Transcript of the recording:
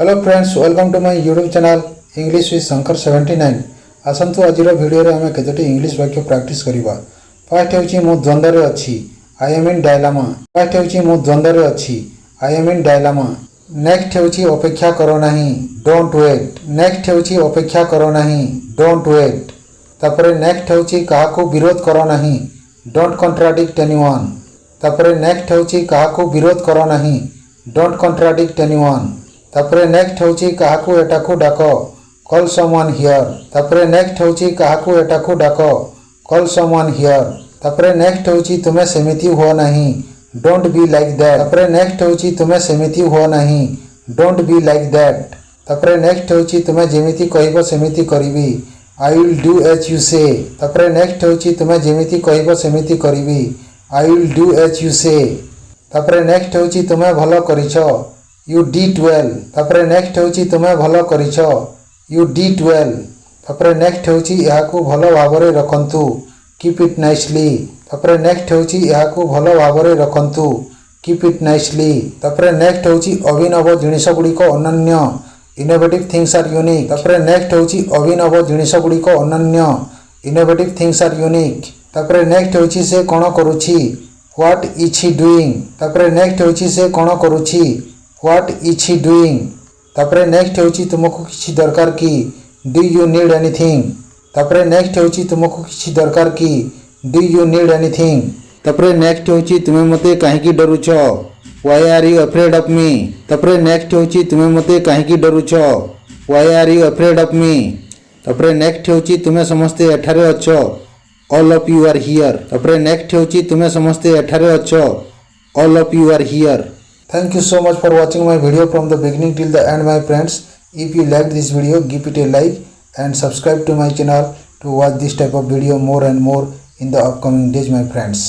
Hello friends, welcome to my YouTube channel English with Shankar 79। आसतु आज भिडियो आम केतोटी इंग्लिश वाक्य प्रैक्टिस करवा। फर्स्ट होची मु द्वंद्व अच्छी, I am in dilemma. First होची मु द्वंद्व अच्छी, I am in dilemma. Next होची अपेक्षा करो नहीं, डोंट वेट। नेक्स्ट होची अपेक्षा करो नहीं, डोंट वेट। तापरे नेक्स्ट होची काहाकू विरोध करो नहीं, डोंट कॉन्ट्राडिक्ट एनीवन। तापरे नेक्स्ट होची काहाकू विरोध करो नहीं, डोंट कॉन्ट्राडिक्ट एनीवन। तापरे नेक्स्ट होची काहाकू एटाकू डाको, कॉल समवन हियर। तापरे नेक्स्ट होची काहाकू एटाकू डाको, कॉल समवन हियर। तापरे नेक्स्ट होची तुमे सेमिति हो नहीं, डोंट बी लाइक दैट। तापरे नेक्स्ट होची तुमे सेमिति हो नहीं, डोंट बी लाइक दैट। तापरे नेक्स्ट होची तुमे जेमिति कहिबो सेमिति करिबी, I will do as you say. तापरे नेक्स्ट होची तुमे जेमिति कहिबो सेमिति करिबी, I will do as you say. तापरे नेक्स्ट होची तुमे भलो करिछो, यू डिड वेल। तापरे नेक्स्ट होची तुमे भलो करिछो, यू डिड वेल। तापरे नेक्स्ट होची याकू भलो भाबरे रखंतु, कीप इट नाइसली। तापरे नेक्स्ट होची याकू भलो भाबरे रखंतु, कीप इट नाइसली। तापरे नेक्स्ट होची अभिनव जिनिस गुड़िक अनन्य, इनोवेटिव थिंग्स आर यूनिक। तापरे नेक्स्ट होची अभिनव जिनिस गुड़िक अनन्य, इनोवेटिव थिंग्स आर यूनिक। तापरे नेक्स्ट होची से कोन करूची, व्हाट इज ही डूइंग। तापरे नेक्स्ट होची से कोन करूची, व्हाट इज ही डूइंग। तापरे नेक्स्ट होची तुमको किसी दरकार की, डू यू नीड एनीथिंग। तापरे नेक्स्ट होची तुमको किसी दरकार की, डू यू नीड एनीथिंग। तापरे नेक्स्ट होची तुमे मते काहेकी डरुछो, why are you afraid of me. तापरे नेक्स्ट होची तुमे मते काहेकी डरुछो, why are you afraid of me. तापरे नेक्स्ट होची तुमे समस्ते एठारे अछो, all of you are here. तापरे नेक्स्ट होची तुमे समस्ते एठारे अछो, all of you are here. Thank you so much for watching my video from the beginning till the end, my friends. If you liked this video, give it a like and subscribe to my channel to watch this type of video more and more in the upcoming days, my friends.